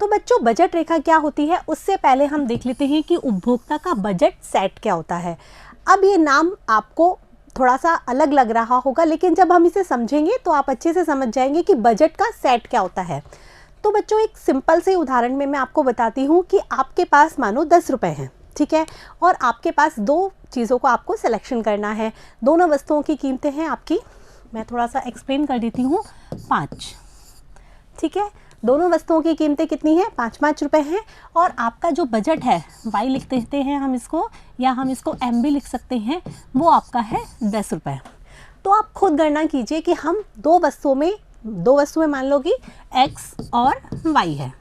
तो बच्चों बजट रेखा क्या होती है उससे पहले हम देख लेते हैं कि उपभोक्ता का बजट सेट क्या होता है। अब ये नाम आपको थोड़ा सा अलग लग रहा होगा, लेकिन जब हम इसे समझेंगे तो आप अच्छे से समझ जाएंगे कि बजट का सेट क्या होता है। तो बच्चों एक सिंपल से उदाहरण में मैं आपको बताती हूँ कि आपके पास मानो 10 रुपये हैं, ठीक है, और आपके पास दो चीज़ों को आपको सिलेक्शन करना है। दोनों वस्तुओं की कीमतें हैं आपकी, मैं थोड़ा सा एक्सप्लेन कर देती हूँ, 5, ठीक है। दोनों वस्तुओं की कीमतें कितनी हैं? 5-5 रुपये हैं। और आपका जो बजट है वाई लिख देते हैं हम इसको, या हम इसको एम भी लिख सकते हैं, वो आपका है 10 रुपये। तो आप खुद गणना कीजिए कि हम दो वस्तुएं मान लो कि एक्स और वाई है,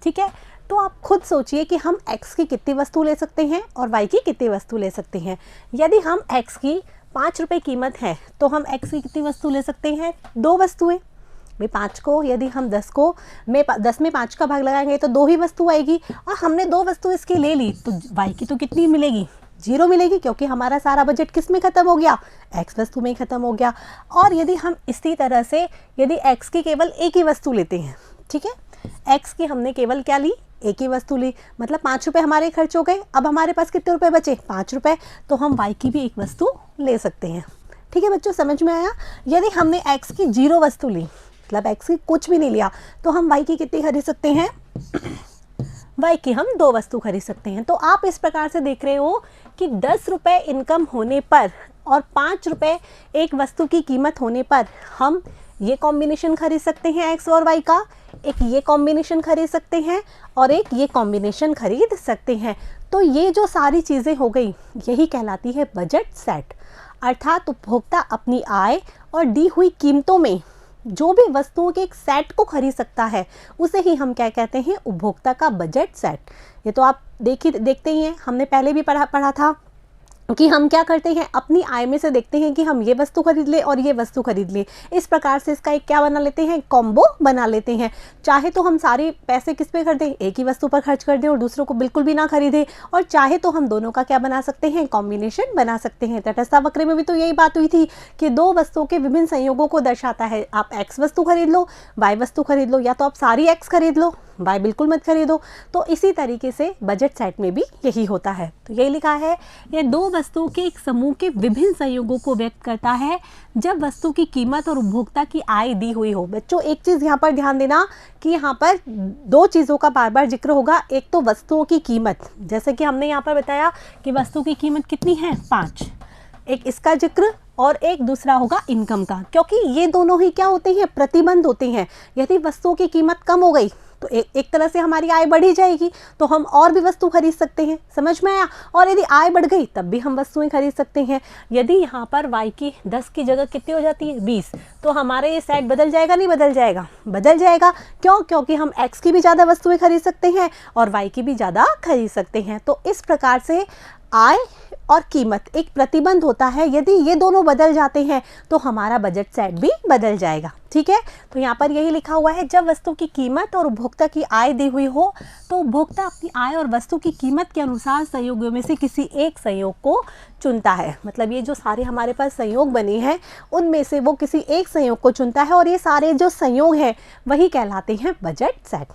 ठीक है। तो आप खुद सोचिए कि हम एक्स की कितनी वस्तु ले सकते हैं और वाई की कितनी वस्तु ले सकते हैं। यदि हम एक्स की 5 रुपये कीमत है तो हम एक्स की कितनी वस्तु ले सकते हैं? 2 वस्तुएं। भाई 5 को यदि हम 10 में 5 का भाग लगाएंगे तो 2 ही वस्तु आएगी, और हमने 2 वस्तु इसकी ले ली तो वाई की तो कितनी मिलेगी? 0 मिलेगी, क्योंकि हमारा सारा बजट किस में ख़त्म हो गया? एक्स वस्तु में ख़त्म हो गया। और यदि हम इसी तरह से यदि एक्स की केवल एक ही वस्तु लेते हैं, ठीक है, एक्स की हमने केवल क्या ली? एक ही वस्तु ली, मतलब 5 रुपये हमारे खर्च हो गए। अब हमारे पास कितने रुपए बचे? 5 रुपये। तो हम वाई की भी एक वस्तु ले सकते हैं, ठीक है बच्चों, समझ में आया। यदि हमने एक्स की 0 वस्तु ली, मतलब एक्स की कुछ भी नहीं लिया, तो हम वाई की कितनी खरीद सकते हैं? वाई की हम 2 वस्तु खरीद सकते हैं। तो आप इस प्रकार से देख रहे हो कि 10 रुपये इनकम होने पर और 5 रुपये एक वस्तु की कीमत होने पर हम ये कॉम्बिनेशन खरीद सकते हैं एक्स और वाई का, एक ये कॉम्बिनेशन खरीद सकते हैं और एक ये कॉम्बिनेशन खरीद सकते हैं। तो ये जो सारी चीज़ें हो गई, यही कहलाती है बजट सेट। अर्थात उपभोक्ता अपनी आय और दी हुई कीमतों में जो भी वस्तुओं के एक सेट को खरीद सकता है, उसे ही हम क्या कहते हैं? उपभोक्ता का बजट सेट। ये तो आप देखते ही हैं, हमने पहले भी पढ़ा था कि हम क्या करते हैं, अपनी आय में से देखते हैं कि हम ये वस्तु खरीद ले और ये वस्तु खरीद ले। इस प्रकार से इसका एक क्या बना लेते हैं? कॉम्बो बना लेते हैं। चाहे तो हम सारे पैसे किस पे कर दें? एक ही वस्तु पर खर्च कर दें और दूसरों को बिल्कुल भी ना खरीदें, और चाहे तो हम दोनों का क्या बना सकते हैं? कॉम्बिनेशन बना सकते हैं। तटस्थ वक्र में भी तो यही बात हुई थी कि दो वस्तुओं के विभिन्न संयोगों को दर्शाता है। आप एक्स वस्तु खरीद लो, वाई वस्तु खरीद लो, या तो आप सारी एक्स खरीद लो, वाई बिल्कुल मत खरीदो। तो इसी तरीके से बजट सेट में भी यही होता है। तो यही लिखा है, ये दो वस्तुओं के एक समूह के विभिन्न संयोगों को व्यक्त करता है जब वस्तु की कीमत और उपभोक्ता की आय दी हुई हो। बच्चों एक चीज़ यहाँ पर ध्यान देना कि यहाँ पर दो चीज़ों का बार बार जिक्र होगा। एक तो वस्तुओं की कीमत, जैसे कि हमने यहाँ पर बताया कि वस्तु की कीमत कितनी है? 5, एक इसका जिक्र, और एक दूसरा होगा इनकम का, क्योंकि ये दोनों ही क्या होते हैं? प्रतिबंध होते हैं। यदि वस्तुओं की कीमत कम हो गई तो एक तरह से हमारी आय बढ़ी जाएगी, तो हम और भी वस्तु खरीद सकते हैं। समझ में आया? और यदि आय बढ़ गई तब भी हम वस्तुएं खरीद सकते हैं। यदि यहाँ पर y की 10 की जगह कितनी हो जाती है? 20, तो हमारे ये सेट बदल जाएगा? नहीं बदल जाएगा? बदल जाएगा। क्यों? क्योंकि हम x की भी ज़्यादा वस्तुएं खरीद सकते हैं और y की भी ज़्यादा खरीद सकते हैं। तो इस प्रकार से आय और कीमत एक प्रतिबंध होता है। यदि ये दोनों बदल जाते हैं तो हमारा बजट सेट भी बदल जाएगा, ठीक है। तो यहाँ पर यही लिखा हुआ है, जब वस्तु की कीमत और उपभोक्ता की आय दी हुई हो तो उपभोक्ता अपनी आय और वस्तु की कीमत के अनुसार संयोगों में से किसी एक संयोग को चुनता है। मतलब ये जो सारे हमारे पास संयोग बने हैं उनमें से वो किसी एक संयोग को चुनता है, और ये सारे जो संयोग हैं वही कहलाते हैं बजट सेट।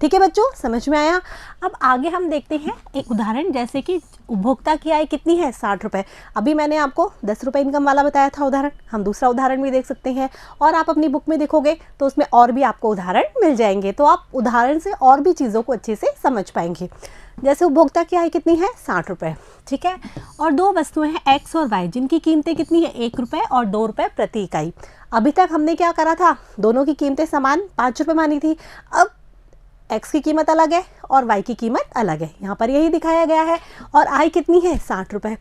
ठीक है बच्चों, समझ में आया? अब आगे हम देखते हैं एक उदाहरण, जैसे कि उपभोक्ता की आय कितनी है? 60 रुपये। अभी मैंने आपको 10 रुपये इनकम वाला बताया था उदाहरण, हम दूसरा उदाहरण भी देख सकते हैं, और आप अपनी बुक में देखोगे तो उसमें और भी आपको उदाहरण मिल जाएंगे, तो आप उदाहरण से और भी चीज़ों को अच्छे से समझ पाएंगे। जैसे उपभोक्ता की आय कितनी है? 60 रुपये, ठीक है, और दो वस्तुएं हैं एक्स और वाई, जिनकी कीमतें कितनी है? 1 रुपये और 2 रुपये प्रति इकाई। अभी तक हमने क्या करा था? दोनों की कीमतें समान 5 रुपये मानी थी। अब एक्स की कीमत अलग है और वाई की कीमत अलग है, यहाँ पर यही दिखाया गया है, और आय कितनी है? 60 रुपये।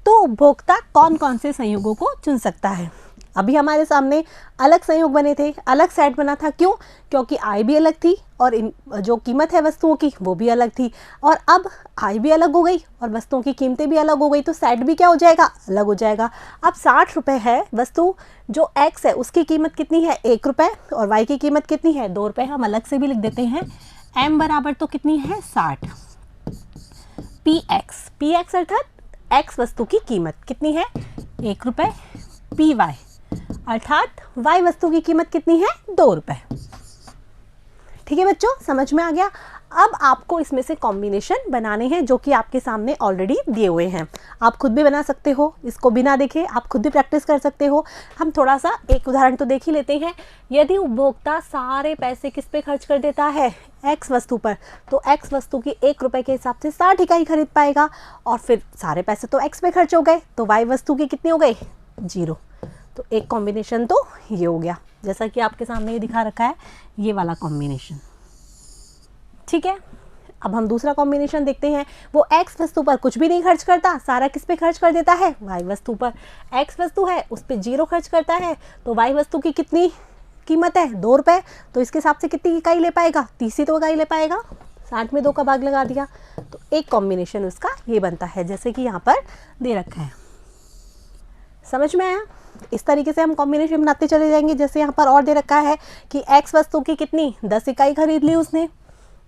तो उपभोक्ता कौन कौन से संयोगों को चुन सकता है? अभी हमारे सामने अलग संयोग बने थे, अलग सेट बना था। क्यों? क्योंकि आय भी अलग थी और जो कीमत है वस्तुओं की वो भी अलग थी, और अब आय भी अलग हो गई और वस्तुओं की कीमतें भी अलग हो गई, तो सेट भी क्या हो जाएगा? अलग हो जाएगा। अब 60 रुपये है वस्तु, जो एक्स है उसकी कीमत कितनी है? 1 रुपये, और वाई की कीमत कितनी है? 2 रुपये। हम अलग से भी लिख देते हैं, m बराबर तो कितनी है? 60। px अर्थात x वस्तु की कीमत कितनी है? 1 रुपये। py अर्थात y वस्तु की कीमत कितनी है? 2 रुपये। ठीक है बच्चों, समझ में आ गया। अब आपको इसमें से कॉम्बिनेशन बनाने हैं जो कि आपके सामने ऑलरेडी दिए हुए हैं। आप खुद भी बना सकते हो, इसको बिना देखे आप खुद भी प्रैक्टिस कर सकते हो। हम थोड़ा सा एक उदाहरण तो देख ही लेते हैं। यदि उपभोक्ता सारे पैसे किस पे खर्च कर देता है, एक्स वस्तु पर, तो एक्स वस्तु की 1 रुपये के हिसाब से 60 इकाई खरीद पाएगा, और फिर सारे पैसे तो एक्स पे खर्च हो गए, तो वाई वस्तु की कितने हो गए, 0। तो एक कॉम्बिनेशन तो ये हो गया, जैसा कि आपके सामने ये दिखा रखा है, ये वाला कॉम्बिनेशन। ठीक है, अब हम दूसरा कॉम्बिनेशन देखते हैं। वो एक्स वस्तु पर कुछ भी नहीं खर्च करता, सारा किस पे खर्च कर देता है, वाई वस्तु पर। एक्स वस्तु है उस पर 0 खर्च करता है, तो वाई वस्तु की कितनी कीमत है, 2 रुपये, तो इसके हिसाब से कितनी इकाई ले पाएगा, 30 तो इकाई ले पाएगा। 60 में 2 का भाग लगा दिया, तो एक कॉम्बिनेशन उसका ये बनता है, जैसे कि यहाँ पर दे रखा है। समझ में आया? इस तरीके से हम कॉम्बिनेशन बनाते चले जाएंगे। जैसे यहाँ पर और दे रखा है कि एक्स वस्तु की कितनी 10 इकाई खरीद ली उसने,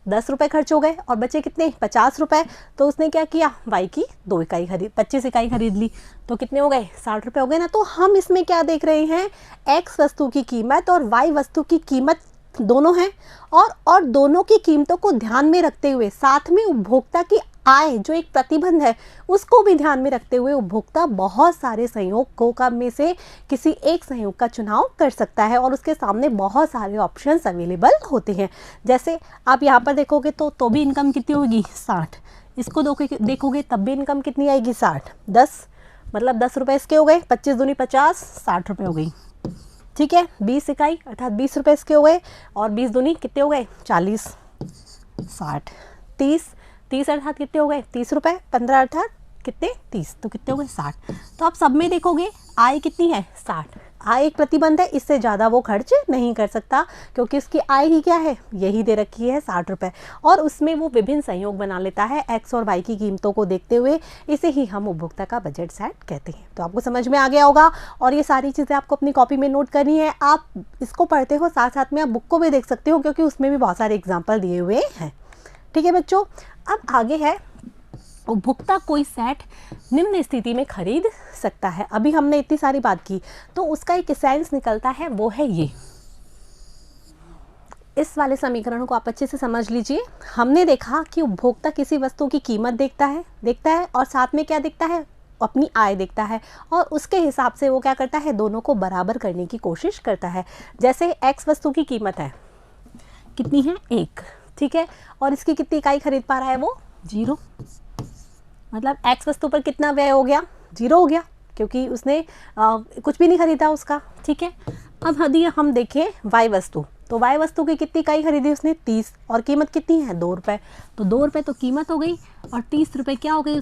10 रुपये खर्च हो गए, और बचे कितने 50 रुपये, तो उसने क्या किया, वाई की 2 इकाई खरीद 25 इकाई खरीद ली, तो कितने हो गए, 60 रुपये हो गए ना। तो हम इसमें क्या देख रहे हैं, एक्स वस्तु की कीमत और वाई वस्तु की कीमत दोनों हैं, और दोनों की कीमतों को ध्यान में रखते हुए साथ में उपभोक्ता की आय जो एक प्रतिबंध है उसको भी ध्यान में रखते हुए उपभोक्ता बहुत सारे संयोगों का में से किसी एक संयोग का चुनाव कर सकता है, और उसके सामने बहुत सारे ऑप्शंस अवेलेबल होते हैं। जैसे आप यहाँ पर देखोगे तो भी इनकम कितनी होगी, 60। इसको देखोगे तब भी इनकम कितनी आएगी, 60। 10 मतलब 10 रुपये इसके हो गए, 25 दूनी 50, 60 रुपये हो गई। ठीक है, 20 इकाई अर्थात 20 रुपये इसके हो गए, और 20 दूनी कितने हो गए, 40, 60, 30 अर्थात कितने हो गए, 30 रुपये, 15 अर्थात कितने, 30, तो कितने हो गए, 60। तो आप सब में देखोगे आय कितनी है, 60। आय एक प्रतिबंध है, इससे ज़्यादा वो खर्च नहीं कर सकता, क्योंकि उसकी आय ही क्या है, यही दे रखी है 60 रुपये, और उसमें वो विभिन्न संयोग बना लेता है एक्स और वाई की कीमतों को देखते हुए। इसे ही हम उपभोक्ता का बजट सेट कहते हैं। तो आपको समझ में आ गया होगा, और ये सारी चीज़ें आपको अपनी कॉपी में नोट करनी है। आप इसको पढ़ते हो, साथ साथ में आप बुक को भी देख सकते हो, क्योंकि उसमें भी बहुत सारे एग्जाम्पल दिए हुए हैं। ठीक है बच्चों, अब आगे है, उपभोक्ता कोई सेट निम्न स्थिति में खरीद सकता है। अभी हमने इतनी सारी बात की, तो उसका एक सेंस निकलता है, वो है ये। इस वाले समीकरण को आप अच्छे से समझ लीजिए। हमने देखा कि उपभोक्ता किसी वस्तु की कीमत देखता है और साथ में क्या देखता है, अपनी आय देखता है, और उसके हिसाब से वो क्या करता है, दोनों को बराबर करने की कोशिश करता है। जैसे एक्स वस्तु की कीमत है कितनी है, 1, ठीक है, और इसकी कितनी इकाई खरीद पा रहा है वो, 0। मतलब एक्स वस्तु पर कितना व्यय हो गया, 0 हो गया, क्योंकि उसने कुछ भी नहीं खरीदा उसका। ठीक है, अब यदि हम देखें वाई वस्तु, तो वाई वस्तु की कितनी इकाई खरीदी उसने, 30, और कीमत कितनी है, 2 रुपये। तो 2 रुपये तो कीमत हो गई, और 30 रुपये क्या हो गई,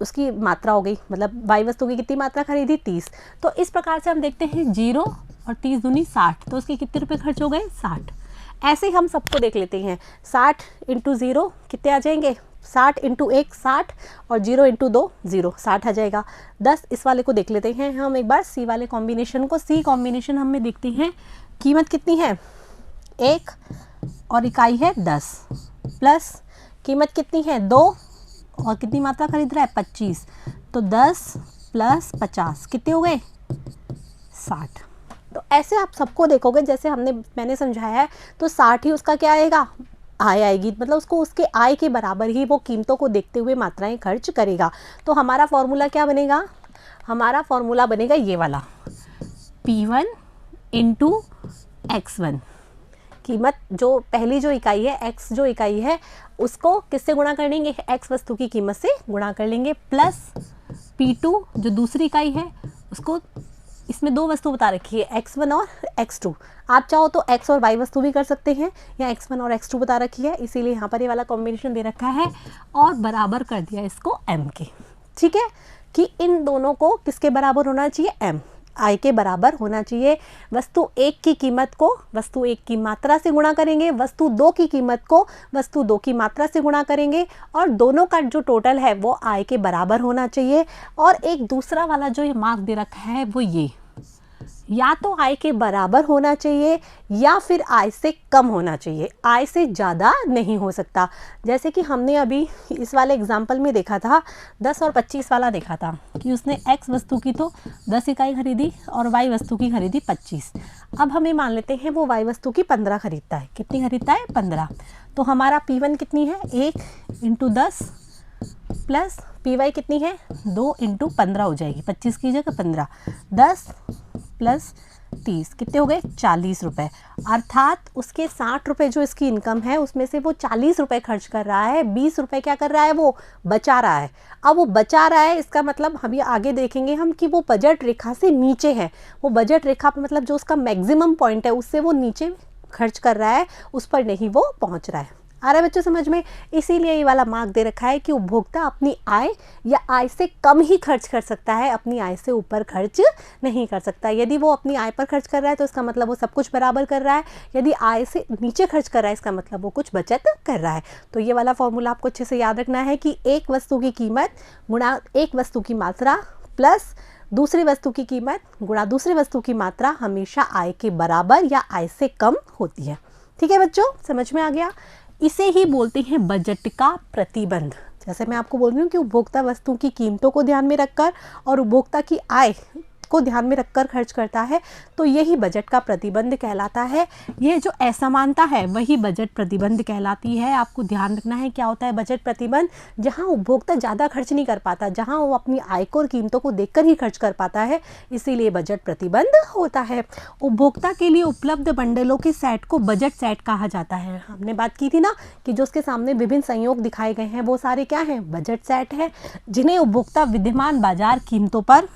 उसकी मात्रा हो गई। मतलब वाई वस्तु की कितनी मात्रा खरीदी, 30। तो इस प्रकार से हम देखते हैं 0 और 30 दूनी 60, तो उसके कितने रुपए खर्च हो गए, 60। ऐसे ही हम सबको देख लेते हैं, 60 × 0 कितने आ जाएंगे, 60 × 1 60, और 0 × 2 0, 60 आ जाएगा। 10 इस वाले को देख लेते हैं हम एक बार, सी वाले कॉम्बिनेशन को। सी कॉम्बिनेशन हम में देखते हैं, कीमत कितनी है, 1, और इकाई है 10, प्लस कीमत कितनी है, 2, और कितनी मात्रा खरीद रहा है, 25। तो 10 + 50 कितने हो गए, 60। तो ऐसे आप सबको देखोगे, जैसे मैंने समझाया है, तो 60 ही उसका क्या आएगा, आय आएगी। मतलब उसको उसके आय के बराबर ही वो कीमतों को देखते हुए मात्राएं खर्च करेगा। तो हमारा फॉर्मूला क्या बनेगा, हमारा फॉर्मूला बनेगा ये वाला, P1 × X1। कीमत जो पहली जो इकाई है, x जो इकाई है, उसको किससे गुणा कर लेंगे, x वस्तु की कीमत से गुणा कर लेंगे, प्लस P2 जो दूसरी इकाई है, उसको, इसमें 2 वस्तु बता रखी है, x1 और x2। आप चाहो तो x और y वस्तु भी कर सकते हैं, या x1 और x2 बता रखी है, इसीलिए यहाँ पर ये वाला कॉम्बिनेशन दे रखा है, और बराबर कर दिया इसको m के। ठीक है, कि इन दोनों को किसके बराबर होना चाहिए, m, आय के बराबर होना चाहिए। वस्तु 1 की कीमत को वस्तु 1 की मात्रा से गुणा करेंगे, वस्तु 2 की कीमत को वस्तु 2 की मात्रा से गुणा करेंगे, और दोनों का जो टोटल है वो आय के बराबर होना चाहिए। और एक दूसरा वाला जो ये मार्क दे रखा है वो या तो आय के बराबर होना चाहिए या फिर आय से कम होना चाहिए, आय से ज़्यादा नहीं हो सकता। जैसे कि हमने अभी इस वाले एग्जाम्पल में देखा था, 10 और 25 वाला देखा था कि उसने x वस्तु की तो 10 इकाई खरीदी और y वस्तु की खरीदी 25। अब हमें मान लेते हैं वो y वस्तु की 15 खरीदता है। कितनी खरीदता है? 15। तो हमारा P1 कितनी है? 1 × 10 प्लस पी कितनी है? 2 × 15 हो जाएगी, 25 की जगह 15, 10 प्लस 30 कितने हो गए? 40 रुपये। अर्थात उसके 60 रुपये जो इसकी इनकम है उसमें से वो 40 रुपये खर्च कर रहा है, 20 रुपये क्या कर रहा है? वो बचा रहा है। अब वो बचा रहा है, इसका मतलब हम ये आगे देखेंगे हम कि वो बजट रेखा से नीचे है। वो बजट रेखा पर मतलब जो उसका मैक्सिमम पॉइंट है उससे वो नीचे खर्च कर रहा है, उस पर नहीं वो पहुंच रहा है। आ रहा है बच्चों समझ में? इसीलिए ये वाला मार्क दे रखा है कि उपभोक्ता अपनी आय या आय से कम ही खर्च कर सकता है, अपनी आय से ऊपर खर्च नहीं कर सकता। यदि वो अपनी आय पर खर्च कर रहा है तो इसका मतलब वो सब कुछ बराबर कर रहा है, यदि आय से नीचे खर्च कर रहा है इसका मतलब वो कुछ बचत कर रहा है। तो ये वाला फॉर्मूला आपको अच्छे से याद रखना है कि एक वस्तु की कीमत गुणा एक वस्तु की मात्रा प्लस दूसरी वस्तु की कीमत गुणा दूसरी वस्तु की मात्रा हमेशा आय के बराबर या आय से कम होती है। ठीक है बच्चों, समझ में आ गया? इसे ही बोलते हैं बजट का प्रतिबंध। जैसे मैं आपको बोल रही हूँ कि उपभोक्ता वस्तुओं की कीमतों को ध्यान में रखकर और उपभोक्ता की आय को ध्यान में रखकर खर्च करता है, तो यही बजट का प्रतिबंध कहलाता है। ये जो असमानता है वही बजट प्रतिबंध कहलाती है। आपको ध्यान रखना है क्या होता है बजट प्रतिबंध? जहाँ उपभोक्ता ज़्यादा खर्च नहीं कर पाता, जहाँ वो अपनी आय को और कीमतों को देखकर ही खर्च कर पाता है, इसीलिए बजट प्रतिबंध होता है। उपभोक्ता के लिए उपलब्ध बंडलों के सेट को बजट सेट कहा जाता है। हमने बात की थी ना कि जो उसके सामने विभिन्न संयोग दिखाए गए हैं वो सारे क्या हैं? बजट सेट है, जिन्हें उपभोक्ता विद्यमान बाजार कीमतों पर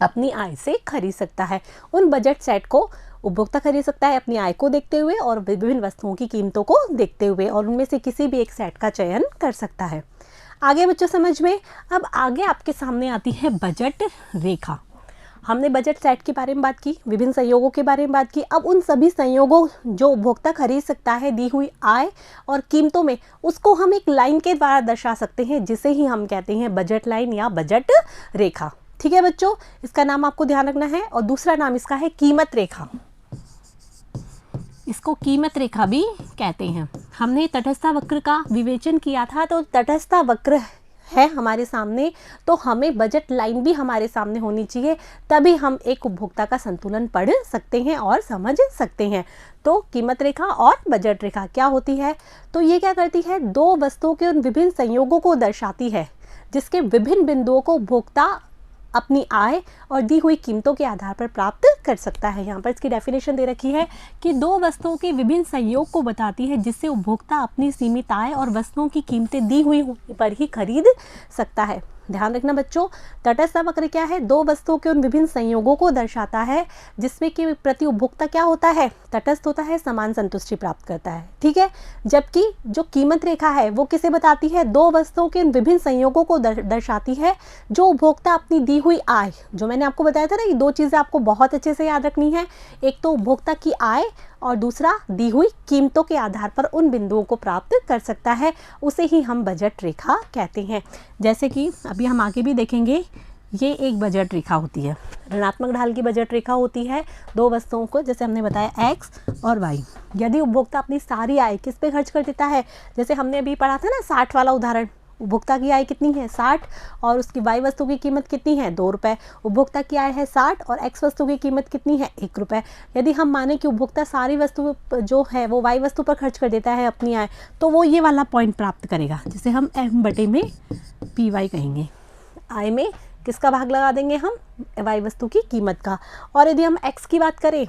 अपनी आय से खरीद सकता है। उन बजट सेट को उपभोक्ता खरीद सकता है अपनी आय को देखते हुए और विभिन्न वस्तुओं की कीमतों को देखते हुए, और उनमें से किसी भी एक सेट का चयन कर सकता है। आगे बच्चों समझ में? अब आगे आपके सामने आती है बजट रेखा। हमने बजट सेट के बारे में बात की, विभिन्न संयोगों के बारे में बात की। अब उन सभी संयोगों जो उपभोक्ता खरीद सकता है दी हुई आय और कीमतों में, उसको हम एक लाइन के द्वारा दर्शा सकते हैं, जिसे ही हम कहते हैं बजट लाइन या बजट रेखा। ठीक है बच्चों, इसका नाम आपको ध्यान रखना है। और दूसरा नाम इसका है कीमत रेखा। इसको कीमत रेखा भी कहते हैं। हमने तटस्थता वक्र का विवेचन किया था, तो तटस्थता वक्र है हमारे सामने, तो हमें बजट लाइन भी हमारे सामने होनी चाहिए, तभी हम एक उपभोक्ता का संतुलन पढ़ सकते हैं और समझ सकते हैं। तो कीमत रेखा और बजट रेखा क्या होती है? तो ये क्या करती है? दो वस्तुओं के उन विभिन्न संयोगों को दर्शाती है, जिसके विभिन्न बिंदुओं को उपभोक्ता अपनी आय और दी हुई कीमतों के आधार पर प्राप्त कर सकता है। यहाँ पर इसकी डेफिनेशन दे रखी है कि दो वस्तुओं के विभिन्न संयोग को बताती है, जिससे उपभोक्ता अपनी सीमित आय और वस्तुओं की कीमतें दी हुई पर ही खरीद सकता है। ध्यान रखना बच्चों, तटस्थ वक्र क्या है? दो वस्तुओं के उन विभिन्न संयोगों को दर्शाता है, जिसमें कि प्रति उपभोक्ता क्या होता है? तटस्थ होता है, समान संतुष्टि प्राप्त करता है। ठीक है, जबकि जो कीमत रेखा है वो किसे बताती है? दो वस्तुओं के उन विभिन्न संयोगों को दर्शाती है, जो उपभोक्ता अपनी दी हुई आय, जो मैंने आपको बताया था ना, ये दो चीज़ें आपको बहुत अच्छे से याद रखनी है। एक तो उपभोक्ता की आय और दूसरा दी हुई कीमतों के आधार पर उन बिंदुओं को प्राप्त कर सकता है, उसे ही हम बजट रेखा कहते हैं। जैसे कि अभी हम आगे भी देखेंगे, ये एक बजट रेखा होती है, ऋणात्मक ढाल की बजट रेखा होती है। दो वस्तुओं को, जैसे हमने बताया x और y, यदि उपभोक्ता अपनी सारी आय किस पे खर्च कर देता है? जैसे हमने अभी पढ़ा था ना 60 वाला उदाहरण, उपभोक्ता की आय कितनी है? 60, और उसकी y वस्तु की कीमत कितनी है? 2 रुपये। उपभोक्ता की आय है 60 और x वस्तु की कीमत कितनी है? 1 रुपये। यदि हम माने कि उपभोक्ता सारी वस्तु जो है वो y वस्तु पर खर्च कर देता है अपनी आय, तो वो ये वाला पॉइंट प्राप्त करेगा, जिसे हम m/py कहेंगे। आय में किसका भाग लगा देंगे हम? y वस्तु की कीमत का। और यदि हम x की बात करें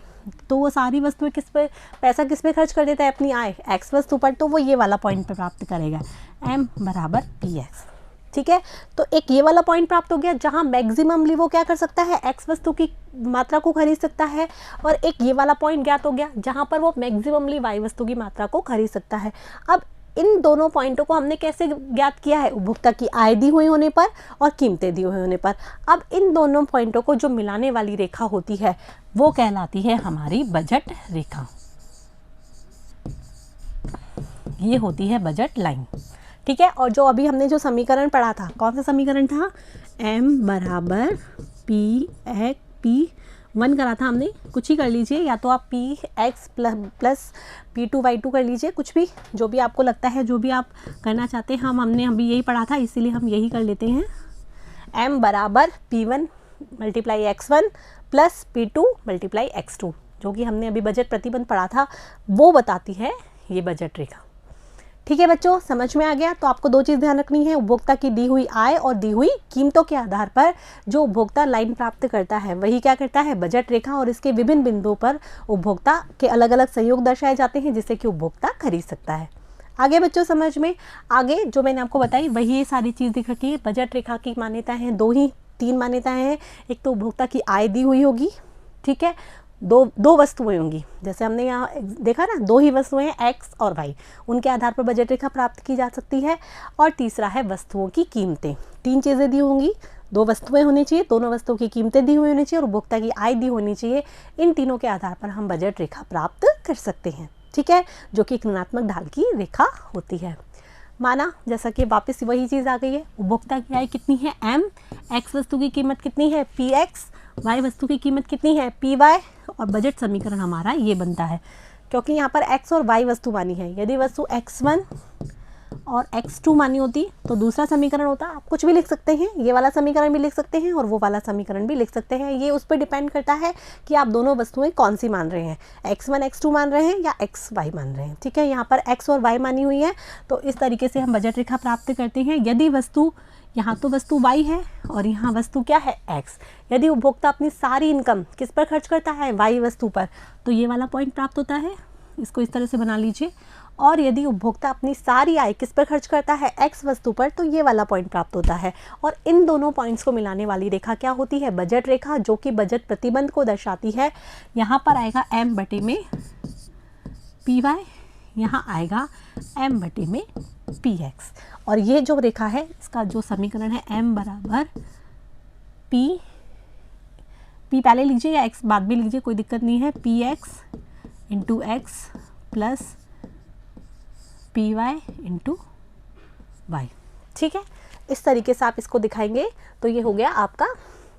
तो वो सारी वस्तुएं किस पे, पैसा किस पे खर्च कर देता है अपनी आय? x वस्तु पर, तो वो ये वाला पॉइंट पे प्राप्त करेगा, m/px। ठीक है, तो एक ये वाला पॉइंट प्राप्त हो गया जहां मैक्सिममली वो क्या कर सकता है? x वस्तु की मात्रा को खरीद सकता है, और एक ये वाला पॉइंट ज्ञात हो गया जहां पर वो मैक्सिममली y वस्तु की मात्रा को खरीद सकता है। अब इन दोनों पॉइंटों को हमने कैसे ज्ञात किया है? उपभोक्ता की आय दी हुई होने पर और कीमतें दी हुई होने पर। अब इन दोनों पॉइंटों को जो मिलाने वाली रेखा होती है वो कहलाती है हमारी बजट रेखा। ये होती है बजट लाइन। ठीक है, और जो अभी हमने जो समीकरण पढ़ा था, कौन सा समीकरण था? m = p 1 करा था हमने, कुछ ही कर लीजिए, या तो आप पी एक्स प्लस P2/2 कर लीजिए, कुछ भी जो भी आपको लगता है, जो भी आप करना चाहते हैं। हमने अभी यही पढ़ा था, इसीलिए हम यही कर लेते हैं। m बराबर P1 multiply x1 plus P2 multiply x2, जो कि हमने अभी बजट प्रतिबंध पढ़ा था, वो बताती है ये बजट रेखा। ठीक है बच्चों, समझ में आ गया। तो आपको 2 चीज़ ध्यान रखनी है, उपभोक्ता की दी हुई आय और दी हुई कीमतों के आधार पर जो उपभोक्ता लाइन प्राप्त करता है वही क्या करता है, बजट रेखा, और इसके विभिन्न बिंदुओं पर उपभोक्ता के अलग अलग सहयोग दर्शाए जाते हैं जिससे कि उपभोक्ता खरीद सकता है। आगे बच्चों समझ में, आगे जो मैंने आपको बताई वही ये सारी चीज़ दिख रखी है। बजट रेखा की मान्यताएं हैं, 3 मान्यताएं हैं। एक तो उपभोक्ता की आय दी हुई होगी, ठीक है, दो वस्तुएं होंगी, जैसे हमने यहाँ देखा ना, 2 ही वस्तुएं हैं x और y, उनके आधार पर बजट रेखा प्राप्त की जा सकती है। और तीसरा है वस्तुओं की कीमतें, 3 चीज़ें दी होंगी, 2 वस्तुएं होनी चाहिए, दोनों वस्तुओं की कीमतें दी हुई होनी चाहिए और उपभोक्ता की आय दी होनी चाहिए। इन तीनों के आधार पर हम बजट रेखा प्राप्त कर सकते हैं, ठीक है, जो कि एक ऋणात्मक ढाल की रेखा होती है। माना जैसा कि वापस वही चीज़ आ गई है, उपभोक्ता की आय कितनी है m, x वस्तु की कीमत कितनी है px, y वस्तु की कीमत कितनी है py, और बजट समीकरण हमारा ये बनता है, क्योंकि यहाँ पर x और y वस्तु मानी है। यदि वस्तु x1 और x2 मानी होती तो दूसरा समीकरण होता, आप कुछ भी लिख सकते हैं, ये वाला समीकरण भी लिख सकते हैं और वो वाला समीकरण भी लिख सकते हैं। ये उस पर डिपेंड करता है कि आप दोनों वस्तुएं कौन सी मान रहे हैं, x1 x2 मान रहे हैं या xy मान रहे हैं, ठीक है। यहाँ पर x और y मानी हुई है, तो इस तरीके से हम बजट रेखा प्राप्त करते हैं। यदि वस्तु, यहाँ तो वस्तु y है और यहाँ वस्तु क्या है x, यदि उपभोक्ता अपनी सारी इनकम किस पर खर्च करता है, y वस्तु पर, तो ये वाला पॉइंट प्राप्त होता है, इसको इस तरह से बना लीजिए। और यदि उपभोक्ता अपनी सारी आय किस पर खर्च करता है, x वस्तु पर, तो ये वाला पॉइंट प्राप्त होता है। और इन दोनों पॉइंट्स को मिलाने वाली रेखा क्या होती है, बजट रेखा, जो कि बजट प्रतिबंध को दर्शाती है। यहाँ पर आएगा m बटे में py, यहाँ आएगा m बटे में px, और ये जो रेखा है इसका जो समीकरण है m बराबर p पहले लीजिए या x बाद में लीजिए, कोई दिक्कत नहीं है, px into x plus py into y, ठीक है। इस तरीके से आप इसको दिखाएंगे तो ये हो गया आपका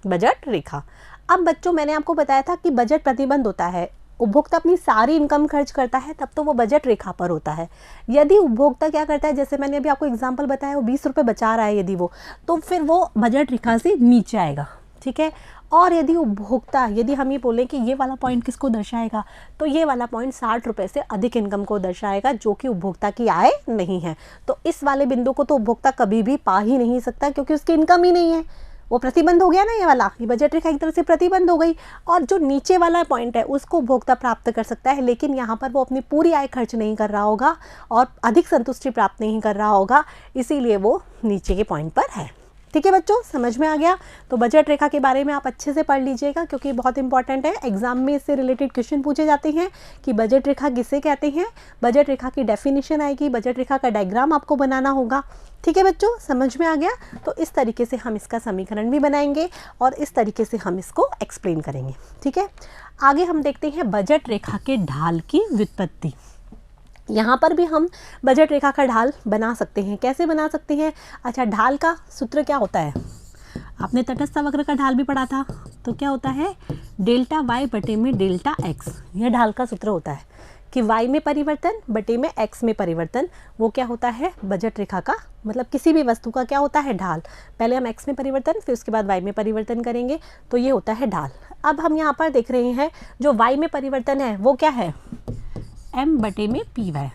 बजट रेखा। अब बच्चों, मैंने आपको बताया था कि बजट प्रतिबंध होता है, उपभोक्ता अपनी सारी इनकम खर्च करता है तब तो वो बजट रेखा पर होता है। यदि उपभोक्ता क्या करता है, जैसे मैंने अभी आपको एग्जांपल बताया, वो 20 रुपये बचा रहा है यदि वो, तो फिर वो बजट रेखा से नीचे आएगा, ठीक है। और यदि उपभोक्ता, यदि हम ये बोलें कि ये वाला पॉइंट किसको दर्शाएगा, तो ये वाला पॉइंट 60 रुपये से अधिक इनकम को दर्शाएगा, जो कि उपभोक्ता की आय नहीं है। तो इस वाले बिंदु को तो उपभोक्ता कभी भी पा ही नहीं सकता, क्योंकि उसकी इनकम ही नहीं है, वो प्रतिबंध हो गया ना, ये वाला, ये बजट रेखा एक तरह से प्रतिबंध हो गई। और जो नीचे वाला पॉइंट है उसको उपभोक्ता प्राप्त कर सकता है, लेकिन यहाँ पर वो अपनी पूरी आय खर्च नहीं कर रहा होगा और अधिक संतुष्टि प्राप्त नहीं कर रहा होगा, इसीलिए वो नीचे के पॉइंट पर है, ठीक है बच्चों, समझ में आ गया। तो बजट रेखा के बारे में आप अच्छे से पढ़ लीजिएगा, क्योंकि बहुत इंपॉर्टेंट है, एग्जाम में इससे रिलेटेड क्वेश्चन पूछे जाते हैं कि बजट रेखा किसे कहते हैं, बजट रेखा की डेफिनेशन आएगी, बजट रेखा का डायग्राम आपको बनाना होगा, ठीक है बच्चों, समझ में आ गया। तो इस तरीके से हम इसका समीकरण भी बनाएंगे और इस तरीके से हम इसको एक्सप्लेन करेंगे, ठीक है। आगे हम देखते हैं बजट रेखा के ढाल की व्युत्पत्ति। यहाँ पर भी हम बजट रेखा का ढाल बना सकते हैं, कैसे बना सकते हैं। अच्छा, ढाल का सूत्र क्या होता है, आपने तटस्थ वक्र का ढाल भी पढ़ा था, तो क्या होता है, डेल्टा y बटे में डेल्टा x, यह ढाल का सूत्र होता है कि y में परिवर्तन बटे में x में परिवर्तन, वो क्या होता है, बजट रेखा का, मतलब किसी भी वस्तु का क्या होता है, ढाल। पहले हम x में परिवर्तन, फिर उसके बाद y में परिवर्तन करेंगे, तो ये होता है ढाल। अब हम यहाँ पर देख रहे हैं जो y में परिवर्तन है वो क्या है, m बटे में py,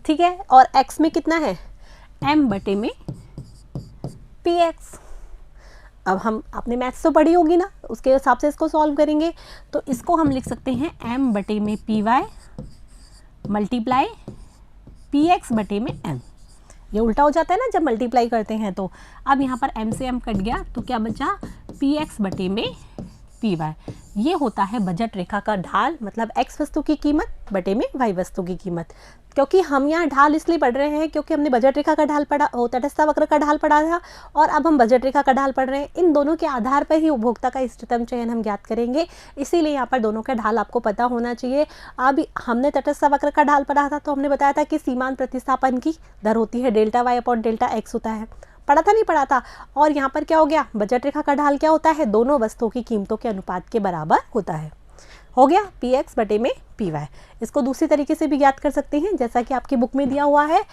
ठीक है, और x में कितना है, m बटे में px। अब हम, आपने मैथ्स तो पढ़ी होगी ना, उसके हिसाब से इसको सॉल्व करेंगे, तो इसको हम लिख सकते हैं m बटे में py मल्टीप्लाई px बटे में m। ये उल्टा हो जाता है ना जब मल्टीप्लाई करते हैं, तो अब यहाँ पर m से m कट गया, तो क्या बचा, px बटे में py। ये होता है बजट रेखा का ढाल, मतलब x वस्तु की कीमत बटे में y वस्तु की कीमत। क्योंकि हम यहाँ ढाल इसलिए पढ़ रहे हैं क्योंकि हमने बजट रेखा का ढाल पढ़ा, तटस्थ वक्र का ढाल पढ़ा था, और अब हम बजट रेखा का ढाल पढ़ रहे हैं। इन दोनों के आधार पर ही उपभोक्ता का इष्टतम चयन हम ज्ञात करेंगे, इसीलिए यहाँ पर दोनों का ढाल आपको पता होना चाहिए। अब हमने तटस्थ वक्र का ढाल पढ़ा था, तो हमने बताया था कि सीमांत प्रतिस्थापन की दर होती है delta y upon delta x होता है। पढ़ा था नहीं पढ़ा था। और यहाँ पर क्या हो गया, बजट रेखा का ढाल क्या होता है, दोनों वस्तुओं की कीमतों के अनुपात के बराबर होता है। हो गया पी एक्स बटे में पी वाई। इसको दूसरी तरीके से भी ज्ञात कर सकते हैं, जैसा कि आपकी बुक में दिया हुआ है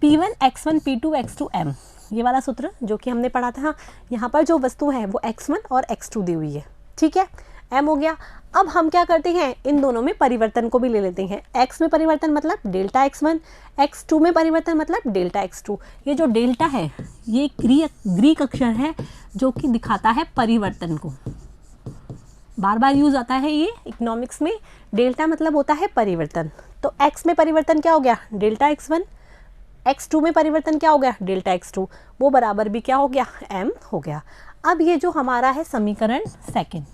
P1 X1 P2 X2 M, ये वाला सूत्र जो कि हमने पढ़ा था। यहाँ पर जो वस्तु है वो X1 और X2 दी हुई है, ठीक है, M हो गया। अब हम क्या करते हैं, इन दोनों में परिवर्तन को भी ले लेते हैं। X में परिवर्तन मतलब डेल्टा X1, X2 में परिवर्तन मतलब डेल्टा X2। ये जो डेल्टा है ये ग्रीक अक्षर है जो कि दिखाता है परिवर्तन को, बार बार यूज आता है ये इकोनॉमिक्स में। डेल्टा मतलब होता है परिवर्तन। तो x में परिवर्तन क्या हो गया, डेल्टा x1, x2 में परिवर्तन क्या हो गया, डेल्टा x2, वो बराबर भी क्या हो गया, m हो गया। अब ये जो हमारा है समीकरण सेकंड,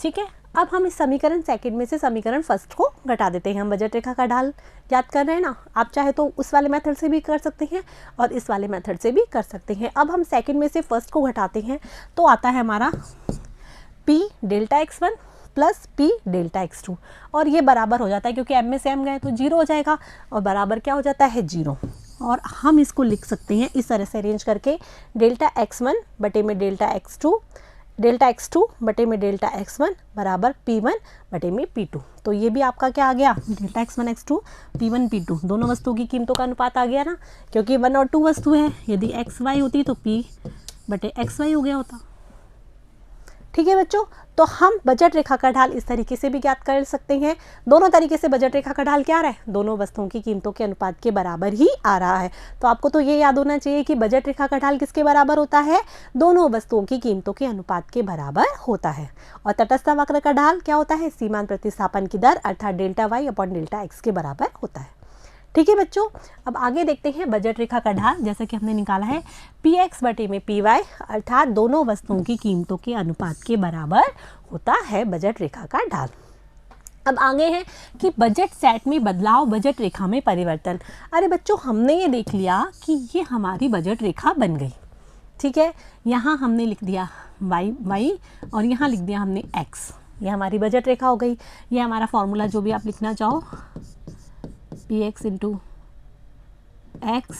ठीक है, अब हम इस समीकरण सेकंड में से समीकरण फर्स्ट को घटा देते हैं। हम बजट रेखा का ढाल याद कर रहे हैं ना, आप चाहे तो उस वाले मेथड से भी कर सकते हैं और इस वाले मेथड से भी कर सकते हैं। अब हम सेकंड में से फर्स्ट को घटाते हैं तो आता है हमारा P delta x1 plus P delta x2, और ये बराबर हो जाता है क्योंकि m में से m गए तो 0 हो जाएगा और बराबर क्या हो जाता है, 0। और हम इसको लिख सकते हैं इस तरह से अरेंज करके, डेल्टा x1 बटे में डेल्टा x2 बटे में डेल्टा x1 बराबर P1 बटे में P2। तो ये भी आपका क्या आ गया, delta x1 x2 P1 P2, दोनों वस्तुओं की कीमतों का अनुपात आ गया ना, क्योंकि 1 और 2 वस्तु है। यदि xy होती तो P बटे xy हो गया होता। ठीक है बच्चों, तो हम बजट रेखा का ढाल इस तरीके से भी ज्ञात कर सकते हैं। दोनों तरीके से बजट रेखा का ढाल क्या आ रहा है, दोनों वस्तुओं की कीमतों के अनुपात के बराबर ही आ रहा है। तो आपको तो ये याद होना चाहिए कि बजट रेखा का ढाल किसके बराबर होता है, दोनों वस्तुओं की कीमतों के अनुपात के बराबर होता है। और तटस्थ वक्र का ढाल क्या होता है, सीमांत प्रतिस्थापन की दर अर्थात delta y upon delta x के बराबर होता है। ठीक है बच्चों, अब आगे देखते हैं बजट रेखा का ढाल, जैसा कि हमने निकाला है पी एक्स बटे में पी वाई, अर्थात दोनों वस्तुओं की कीमतों के अनुपात के बराबर होता है बजट रेखा का ढाल। अब आगे है कि बजट सेट में बदलाव, बजट रेखा में परिवर्तन। अरे बच्चों, हमने ये देख लिया कि ये हमारी बजट रेखा बन गई, ठीक है, यहाँ हमने लिख दिया वाई और यहाँ लिख दिया हमने एक्स, ये हमारी बजट रेखा हो गई। ये हमारा फॉर्मूला जो भी आप लिखना चाहो, p x into x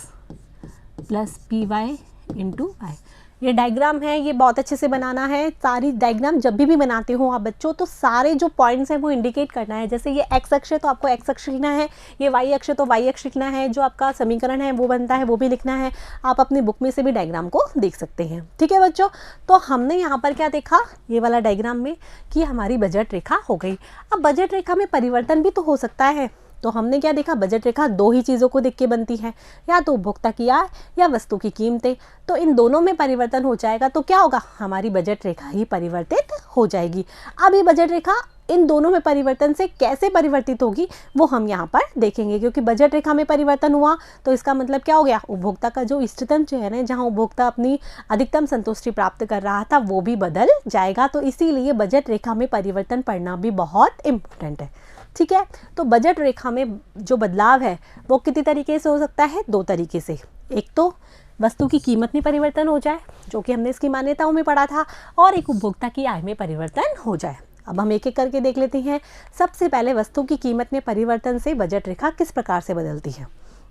plus p y into y. ये डायग्राम है, ये बहुत अच्छे से बनाना है। सारी डायग्राम जब भी बनाते हो आप बच्चों, तो सारे जो पॉइंट्स हैं वो इंडिकेट करना है। जैसे ये एक्स अक्ष है तो आपको एक्स अक्ष लिखना है, ये वाई अक्ष है तो वाई अक्ष लिखना है, जो आपका समीकरण है वो बनता है वो भी लिखना है। आप अपनी बुक में से भी डायग्राम को देख सकते हैं। ठीक है बच्चों, तो हमने यहाँ पर क्या देखा, ये वाला डायग्राम में, कि हमारी बजट रेखा हो गई। अब बजट रेखा में परिवर्तन भी तो हो सकता है, तो हमने क्या देखा, बजट रेखा दो ही चीज़ों को देख के बनती है, या तो उपभोक्ता की आय या वस्तु की कीमतें। तो इन दोनों में परिवर्तन हो जाएगा तो क्या होगा, हमारी बजट रेखा ही परिवर्तित हो जाएगी। अब ये बजट रेखा इन दोनों में परिवर्तन से कैसे परिवर्तित होगी वो हम यहाँ पर देखेंगे, क्योंकि बजट रेखा में परिवर्तन हुआ तो इसका मतलब क्या हो गया, उपभोक्ता का जो इष्टतम चयन है, जहाँ उपभोक्ता अपनी अधिकतम संतुष्टि प्राप्त कर रहा था, वो भी बदल जाएगा। तो इसीलिए बजट रेखा में परिवर्तन पढ़ना भी बहुत इम्पोर्टेंट है। ठीक है, तो बजट रेखा में जो बदलाव है वो कितनी तरीके से हो सकता है, दो तरीके से। एक तो वस्तु की कीमत में परिवर्तन हो जाए, जो कि हमने इसकी मान्यताओं में पढ़ा था, और एक उपभोक्ता की आय में परिवर्तन हो जाए। अब हम एक एक करके देख लेते हैं। सबसे पहले वस्तु की कीमत में परिवर्तन से बजट रेखा किस प्रकार से बदलती है।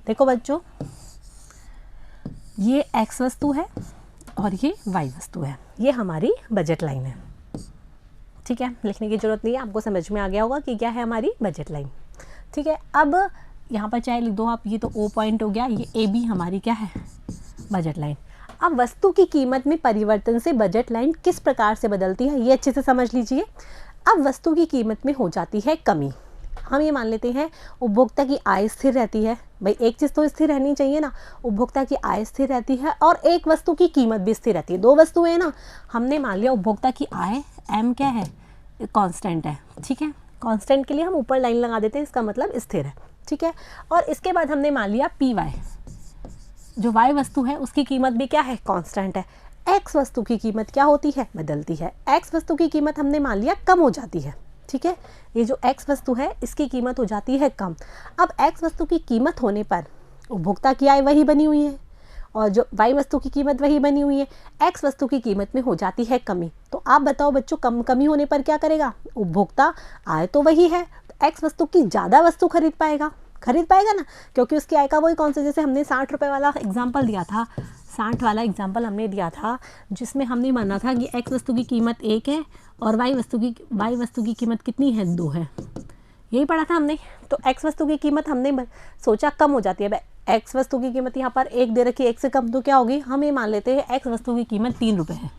देखो बच्चों, ये एक्स वस्तु है और ये वाई वस्तु है, ये हमारी बजट लाइन है। ठीक है, लिखने की जरूरत नहीं है, आपको समझ में आ गया होगा कि क्या है हमारी बजट लाइन। ठीक है, अब यहाँ पर चाहे लिख दो आप, ये तो ओ पॉइंट हो गया, ये ए बी हमारी क्या है, बजट लाइन। अब वस्तु की कीमत में परिवर्तन से बजट लाइन किस प्रकार से बदलती है, ये अच्छे से समझ लीजिए। अब वस्तु की कीमत में हो जाती है कमी। हम ये मान लेते हैं उपभोक्ता की आय स्थिर रहती है। भाई एक चीज़ तो स्थिर रहनी चाहिए ना, उपभोक्ता की आय स्थिर रहती है और एक वस्तु की कीमत भी स्थिर रहती है। दो वस्तुएं हैं ना, हमने मान लिया उपभोक्ता की आय एम क्या है, कांस्टेंट है। ठीक है, कांस्टेंट के लिए हम ऊपर लाइन लगा देते हैं, इसका मतलब स्थिर है। ठीक है, और इसके बाद हमने मान लिया पी वाई, जो वाई वस्तु है उसकी कीमत भी क्या है, कांस्टेंट है। एक्स वस्तु की कीमत क्या होती है, बदलती है। एक्स वस्तु की कीमत हमने मान लिया कम हो जाती है। ठीक है, ये जो एक्स वस्तु है इसकी कीमत हो जाती है कम। अब एक्स वस्तु की कीमत होने पर उपभोक्ता की आय वही बनी हुई है और जो वाई वस्तु की कीमत वही बनी हुई है। एक्स वस्तु की कीमत में हो जाती है कमी। तो आप बताओ बच्चों, कमी होने पर क्या करेगा उपभोक्ता, आय तो वही है, तो एक्स वस्तु की ज़्यादा वस्तु खरीद पाएगा ना, क्योंकि उसकी आय का वही कौन सा, जैसे हमने 60 रुपये वाला एग्जाम्पल दिया था, 60 वाला एग्जाम्पल हमने दिया था जिसमें हमने माना था कि एक्स वस्तु की कीमत 1 है और वाई वस्तु की कीमत कितनी है, 2 है। यही पढ़ा था हमने। तो एक्स वस्तु की कीमत हमने सोचा कम हो जाती है। एक्स वस्तु की कीमत यहाँ पर 1 दे रखी है, 1 से कम तो क्या होगी, हम ये मान लेते हैं एक्स वस्तु की कीमत 3 रुपये है,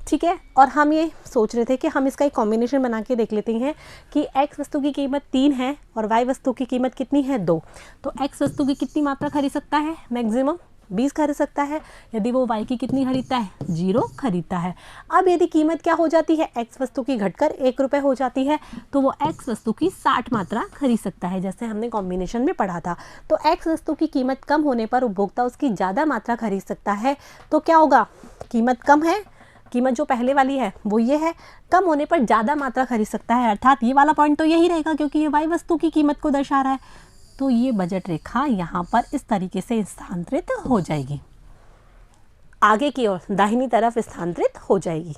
ठीक है। और हम ये सोच रहे थे कि हम इसका एक कॉम्बिनेशन बना के देख लेते हैं कि एक्स वस्तु की कीमत 3 है और वाई वस्तु की कीमत कितनी है, 2। तो एक्स वस्तु की कितनी मात्रा खरीद सकता है, मैक्सिमम 20 खरीद सकता है। यदि वो वाई की कितनी खरीदता है, 0 खरीदता है। अब यदि कीमत क्या हो जाती है, एक्स वस्तु की घटकर 1 रुपये हो जाती है, तो वो एक्स वस्तु की 60 मात्रा खरीद सकता है, जैसे हमने कॉम्बिनेशन में पढ़ा था। तो एक्स वस्तु की कीमत कम होने पर उपभोक्ता उसकी ज़्यादा मात्रा खरीद सकता है। तो क्या होगा, कीमत कम है, कीमत जो पहले वाली है वो ये है, कम होने पर ज़्यादा मात्रा खरीद सकता है, अर्थात ये वाला पॉइंट तो यही रहेगा क्योंकि ये वाई वस्तु की कीमत को दर्शा रहा है। तो ये बजट रेखा यहाँ पर इस तरीके से स्थानांतरित हो जाएगी, आगे की ओर दाहिनी तरफ स्थानांतरित हो जाएगी।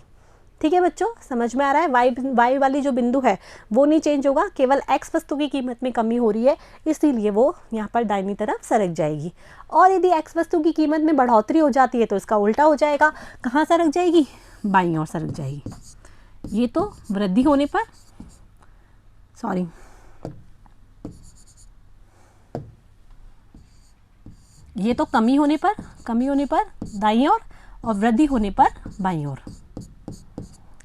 ठीक है बच्चों, समझ में आ रहा है। वाई वाली जो बिंदु है वो नहीं चेंज होगा, केवल एक्स वस्तु की कीमत में कमी हो रही है, इसीलिए वो यहाँ पर दाहिनी तरफ सरक जाएगी। और यदि एक्स वस्तु की कीमत में बढ़ोतरी हो जाती है तो इसका उल्टा हो जाएगा, कहाँ सरक जाएगी, बाईं ओर सरक जाएगी। ये तो वृद्धि होने पर, सॉरी, ये तो कमी होने पर दाईं ओर और वृद्धि होने पर बाईं ओर।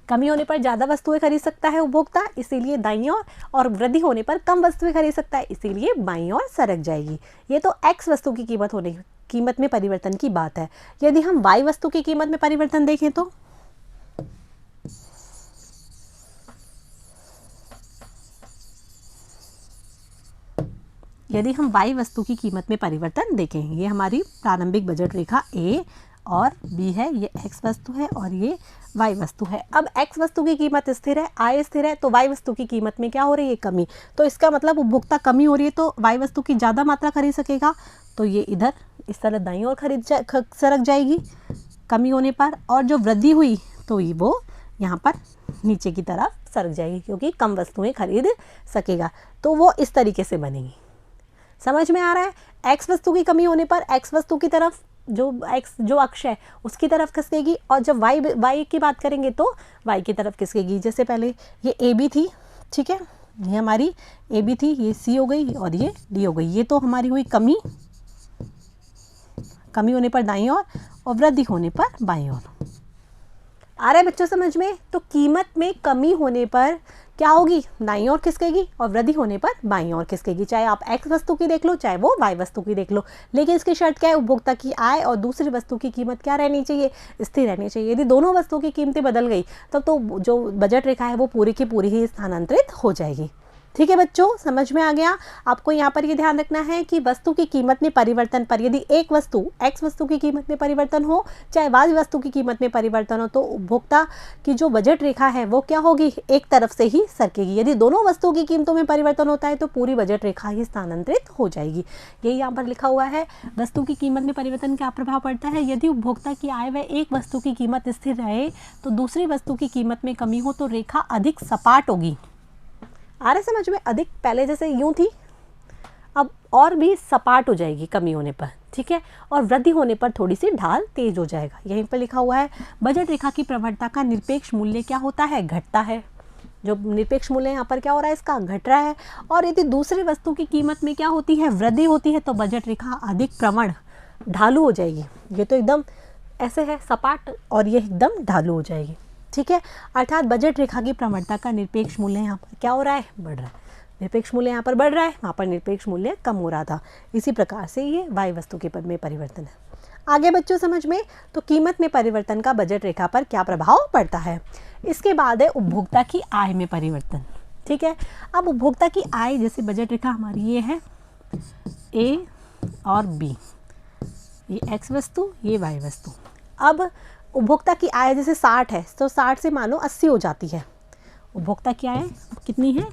कमी होने पर ज़्यादा वस्तुएं खरीद सकता है उपभोक्ता, इसीलिए दाईं ओर, और वृद्धि होने पर कम वस्तुएं खरीद सकता है, इसीलिए बाईं ओर सरक जाएगी। ये तो एक्स वस्तु की कीमत में परिवर्तन की बात है। यदि हम वाई वस्तु की कीमत में परिवर्तन देखें तो यदि हम वाई वस्तु की कीमत में परिवर्तन देखें, ये हमारी प्रारंभिक बजट रेखा ए और बी है, ये एक्स वस्तु है और ये वाई वस्तु है। अब एक्स वस्तु की कीमत स्थिर है, आय स्थिर है, तो वाई वस्तु की कीमत में क्या हो रही है, कमी। तो इसका मतलब उपभोक्ता कमी हो रही है तो वाई वस्तु की ज़्यादा मात्रा खरीद सकेगा, तो ये इधर इस तरह दाईं ओर सरक जाएगी कमी होने पर। और जो वृद्धि हुई तो ये वो यहाँ पर नीचे की तरफ सरक जाएगी, क्योंकि कम वस्तुएं खरीद सकेगा। तो वो इस तरीके से बनेगी। समझ में आ रहा है। एक्स वस्तु की कमी होने पर एक्स वस्तु की तरफ जो अक्ष है उसकी तरफ खिसकेगी, और जब वाई की बात करेंगे तो वाई की तरफ खिसकेगी। जैसे पहले ये ए बी थी, ठीक है, ये हमारी ए बी थी, ये सी हो गई और ये डी हो गई। ये तो हमारी हुई कमी होने पर दाईं ओर और वृद्धि होने पर बाईं ओर। आ रहा है बच्चों समझ में। तो कीमत में कमी होने पर क्या होगी, दाईं ओर खिसकेगी, और वृद्धि होने पर बाईं ओर खिसकेगी। चाहे आप एक्स वस्तु की देख लो, चाहे वो वाई वस्तु की देख लो, लेकिन इसकी शर्त क्या है, उपभोक्ता की आय और दूसरी वस्तु की कीमत क्या रहनी चाहिए, स्थिर रहनी चाहिए। यदि दोनों वस्तुओं की कीमतें बदल गई तब तो जो बजट रेखा है वो पूरी की पूरी ही स्थानांतरित हो जाएगी। ठीक है बच्चों, समझ में आ गया। आपको यहाँ पर ये ध्यान रखना है कि वस्तु की कीमत में परिवर्तन पर यदि एक वस्तु एक्स वस्तु की कीमत में परिवर्तन हो, चाहे वाई वस्तु की कीमत में परिवर्तन हो, तो उपभोक्ता की जो बजट रेखा है वो क्या होगी, एक तरफ से ही सरकेगी। यदि दोनों वस्तुओं की कीमतों में परिवर्तन होता है तो पूरी बजट रेखा ही स्थानांतरित हो जाएगी। यही यहाँ पर लिखा हुआ है। वस्तु की कीमत में परिवर्तन क्या प्रभाव पड़ता है, यदि उपभोक्ता की आय व एक वस्तु की कीमत स्थिर रहे तो दूसरी वस्तु की कीमत में कमी हो तो रेखा अधिक सपाट होगी। आ रहा समझ में, अधिक पहले जैसे यूं थी अब और भी सपाट हो जाएगी कमी होने पर, ठीक है, और वृद्धि होने पर थोड़ी सी ढाल तेज हो जाएगा। यहीं पर लिखा हुआ है बजट रेखा की प्रवणता का निरपेक्ष मूल्य क्या होता है, घटता है। जो निरपेक्ष मूल्य यहाँ पर क्या हो रहा है, इसका घट रहा है। और यदि दूसरी वस्तु की कीमत में क्या होती है, वृद्धि होती है, तो बजट रेखा अधिक प्रवण ढालू हो जाएगी। ये तो एकदम ऐसे है सपाट और ये एकदम ढालू हो जाएगी, ठीक है। अर्थात बजट रेखा की प्रवणता का निरपेक्ष मूल्य यहाँ पर क्या हो रहा है, बढ़ रहा है। निरपेक्ष मूल्य यहाँ पर बढ़ रहा है, वहाँ पर निरपेक्ष मूल्य कम हो रहा था। इसी प्रकार से ये वाई वस्तु के पद में परिवर्तन है। आगे बच्चों समझ में, तो कीमत में परिवर्तन का बजट रेखा पर क्या प्रभाव पड़ता है। इसके बाद है उपभोक्ता की आय में परिवर्तन, ठीक है। अब उपभोक्ता की आय, जैसे बजट रेखा हमारी ये है ए और बी, ये एक्स वस्तु, ये वाई वस्तु। अब उपभोक्ता की आय जैसे 60 है तो 60 से मानो 80 हो जाती है, उपभोक्ता क्या है, कितनी है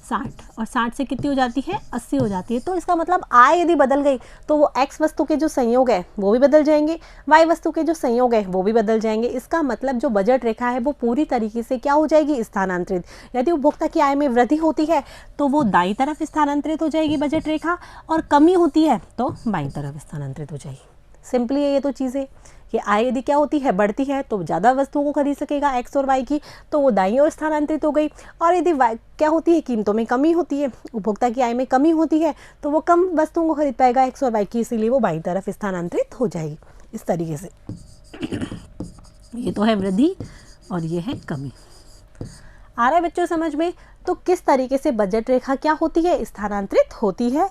60, और 60 से कितनी हो जाती है 80 हो जाती है। तो इसका मतलब आय यदि बदल गई तो वो x वस्तु के जो संयोग है वो भी बदल जाएंगे, y वस्तु के जो संयोग है वो भी बदल जाएंगे। इसका मतलब जो बजट रेखा है वो पूरी तरीके से क्या हो जाएगी, स्थानांतरित। यदि उपभोक्ता की आय में वृद्धि होती है तो वो दाईं तरफ स्थानांतरित हो जाएगी बजट रेखा, और कमी होती है तो बाईं तरफ स्थानांतरित हो जाएगी। सिंपली ये तो चीज़ें कि आय यदि क्या होती है, बढ़ती है तो ज़्यादा वस्तुओं को खरीद सकेगा x और y की, तो वो दाईं ओर स्थानांतरित हो गई। और यदि y क्या होती है, कीमतों में कमी होती है, उपभोक्ता की आय में कमी होती है तो वो कम वस्तुओं को खरीद पाएगा x और y की, इसीलिए वो बाईं तरफ स्थानांतरित हो जाएगी। इस तरीके से ये तो है वृद्धि और ये है कमी। आ रहा है बच्चों समझ में? तो किस तरीके से बजट रेखा क्या होती है, स्थानांतरित होती है।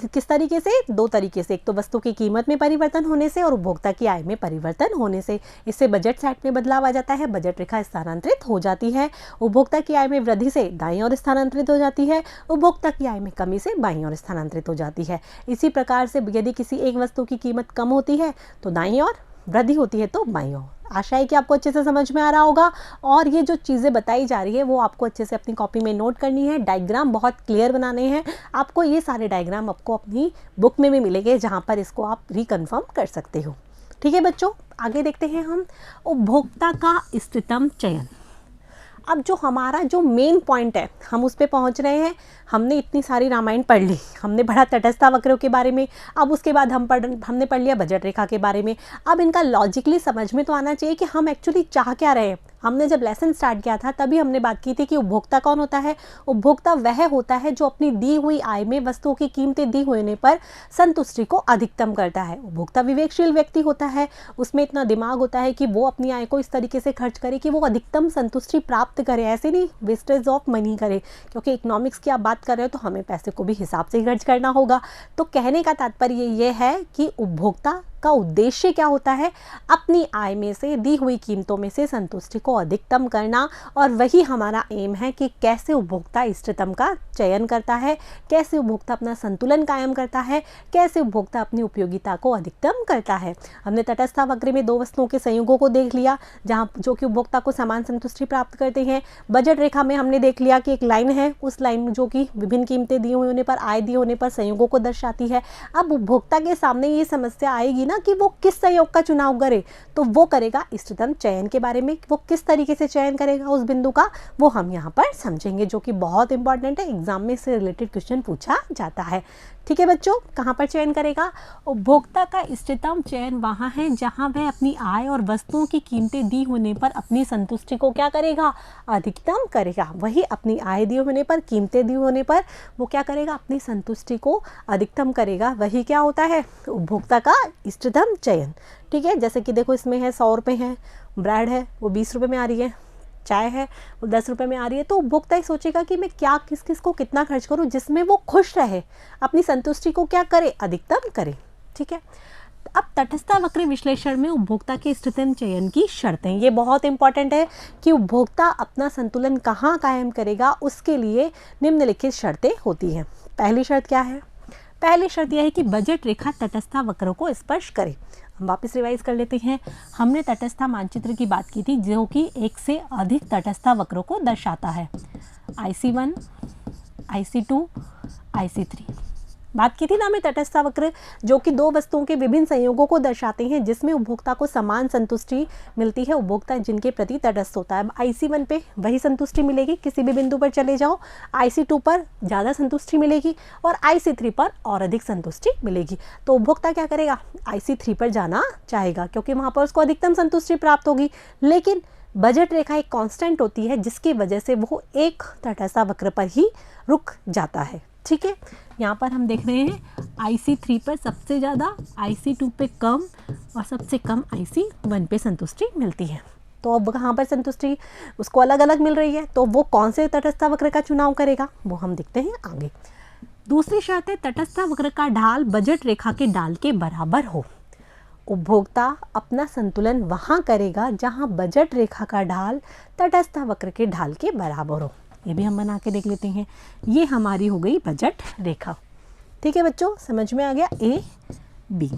किस तरीके से, दो तरीके से, एक तो वस्तु की कीमत में परिवर्तन होने से और उपभोक्ता की आय में परिवर्तन होने से। इससे बजट सेट में बदलाव आ जाता है, बजट रेखा स्थानांतरित हो जाती है। उपभोक्ता की आय में वृद्धि से दाईं ओर स्थानांतरित हो जाती है, उपभोक्ता की आय में कमी से बाईं ओर स्थानांतरित हो जाती है। इसी प्रकार से यदि किसी एक वस्तु की कीमत कम होती है तो दाईं ओर, वृद्धि होती है तो बाईं ओर। आशा है कि आपको अच्छे से समझ में आ रहा होगा। और ये जो चीज़ें बताई जा रही है वो आपको अच्छे से अपनी कॉपी में नोट करनी है। डायग्राम बहुत क्लियर बनाने हैं आपको। ये सारे डायग्राम आपको अपनी बुक में भी मिलेंगे जहाँ पर इसको आप रिकन्फर्म कर सकते हो। ठीक है बच्चों, आगे देखते हैं हम उपभोक्ता का इष्टतम चयन। अब जो हमारा जो मेन पॉइंट है हम उस पे पहुँच रहे हैं। हमने इतनी सारी रामायण पढ़ ली, हमने पढ़ा तटस्था वक्रों के बारे में, अब उसके बाद हमने पढ़ लिया बजट रेखा के बारे में। अब इनका लॉजिकली समझ में तो आना चाहिए कि हम एक्चुअली चाह क्या रहे हैं। हमने जब लेसन स्टार्ट किया था तभी हमने बात की थी कि उपभोक्ता कौन होता है। उपभोक्ता वह होता है जो अपनी दी हुई आय में वस्तुओं की कीमतें दी होने पर संतुष्टि को अधिकतम करता है। उपभोक्ता विवेकशील व्यक्ति होता है, उसमें इतना दिमाग होता है कि वो अपनी आय को इस तरीके से खर्च करे कि वो अधिकतम संतुष्टि प्राप्त करे, ऐसे नहीं वेस्टेज ऑफ मनी करे। क्योंकि इकोनॉमिक्स की आप बात कर रहे हो तो हमें पैसे को भी हिसाब से ही खर्च करना होगा। तो कहने का तात्पर्य ये है कि उपभोक्ता का उद्देश्य क्या होता है, अपनी आय में से, दी हुई कीमतों में से संतुष्टि को अधिकतम करना। और वही हमारा एम है कि कैसे उपभोक्ता इष्टतम का चयन करता है, कैसे उपभोक्ता अपना संतुलन कायम करता है, कैसे उपभोक्ता अपनी उपयोगिता को अधिकतम करता है। हमने तटस्था वक्र में दो वस्तुओं के संयोगों को देख लिया जहाँ जो कि उपभोक्ता को समान संतुष्टि प्राप्त करते हैं। बजट रेखा में हमने देख लिया कि एक लाइन है, उस लाइन जो कि विभिन्न कीमतें दी हुई होने पर, आय दी होने पर संयोगों को दर्शाती है। अब उपभोक्ता के सामने ये समस्या आएगी ना कि वो किस संयोग का चुनाव करे, तो वो करेगा इष्टतम चयन के बारे में। वो किस तरीके से चयन करेगा उस बिंदु का, वो हम यहाँ पर समझेंगे, जो कि बहुत इंपॉर्टेंट है, एग्जाम में से रिलेटेड क्वेश्चन पूछा जाता है। ठीक है बच्चों, कहाँ पर चयन करेगा? उपभोक्ता का इष्टतम चयन वहाँ है जहाँ वह अपनी आय और वस्तुओं की कीमतें दी होने पर अपनी संतुष्टि को क्या करेगा, अधिकतम करेगा। वही अपनी आय दी होने पर, कीमतें दी होने पर वो क्या करेगा, अपनी संतुष्टि को अधिकतम करेगा। वही क्या होता है, उपभोक्ता का इष्टतम चयन। ठीक है, जैसे कि देखो इसमें है 100 रुपये है, ब्रेड है वो 20 रुपये में आ रही है, चाय है वो 10 रुपये में आ रही है। तो उपभोक्ता ही सोचेगा कि मैं क्या किस किस को कितना खर्च करूं जिसमें वो खुश रहे, अपनी संतुष्टि को क्या करे, अधिकतम करे। ठीक है, अब तटस्था वक्र विश्लेषण में उपभोक्ता के इष्टतम चयन की शर्तें, ये बहुत इंपॉर्टेंट है कि उपभोक्ता अपना संतुलन कहाँ कायम करेगा, उसके लिए निम्नलिखित शर्तें होती हैं। पहली शर्त क्या है? पहली शर्त यह है कि बजट रेखा तटस्था वक्रों को स्पर्श करे। हम वापस रिवाइज कर लेते हैं। हमने तटस्था मानचित्र की बात की थी जो कि एक से अधिक तटस्था वक्रों को दर्शाता है। IC1, IC2, IC3 बात की थी ना हमें तटस्था वक्र, जो कि दो वस्तुओं के विभिन्न संयोगों को दर्शाते हैं जिसमें उपभोक्ता को समान संतुष्टि मिलती है, उपभोक्ता जिनके प्रति तटस्थ होता है। IC1 पे वही संतुष्टि मिलेगी, किसी भी बिंदु पर चले जाओ। IC2 पर ज़्यादा संतुष्टि मिलेगी और IC3 पर और अधिक संतुष्टि मिलेगी। तो उपभोक्ता क्या करेगा, IC3 पर जाना चाहेगा क्योंकि वहाँ पर उसको अधिकतम संतुष्टि प्राप्त होगी। लेकिन बजट रेखा एक कांस्टेंट होती है जिसकी वजह से वो एक तटस्था वक्र पर ही रुक जाता है। ठीक है, यहाँ पर हम देख रहे हैं IC3 पर सबसे ज़्यादा, IC2 पे कम और सबसे कम IC1 पे संतुष्टि मिलती है। तो अब कहाँ पर संतुष्टि उसको अलग अलग मिल रही है, तो वो कौन से तटस्था वक्र का चुनाव करेगा वो हम देखते हैं आगे। दूसरी शर्त है तटस्था वक्र का ढाल बजट रेखा के ढाल के बराबर हो। उपभोक्ता अपना संतुलन वहाँ करेगा जहाँ बजट रेखा का ढाल तटस्था वक्र के ढाल के बराबर हो। ये भी हम बना के देख लेते हैं। ये हमारी हो गई बजट रेखा। ठीक है बच्चों, समझ में आ गया A, B।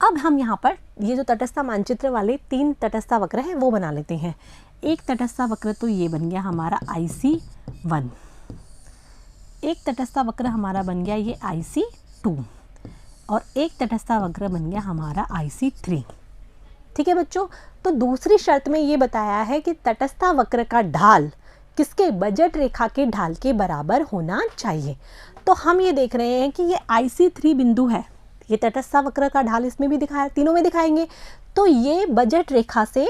अब हम यहाँ पर ये जो तटस्था मानचित्र वाले 3 तटस्था वक्र हैं वो बना लेते हैं। एक तटस्थ वक्र तो ये बन गया हमारा IC1, एक तटस्थ वक्र हमारा बन गया ये IC2 और एक तटस्थ वक्र बन गया हमारा IC3। ठीक है बच्चों, तो दूसरी शर्त में ये बताया है कि तटस्थ वक्र का ढाल किसके, बजट रेखा के ढाल के बराबर होना चाहिए। तो हम ये देख रहे हैं कि ये IC3 बिंदु है, ये तटस्थ वक्र का ढाल इसमें भी दिखाया, तीनों में दिखाएंगे। तो ये बजट रेखा से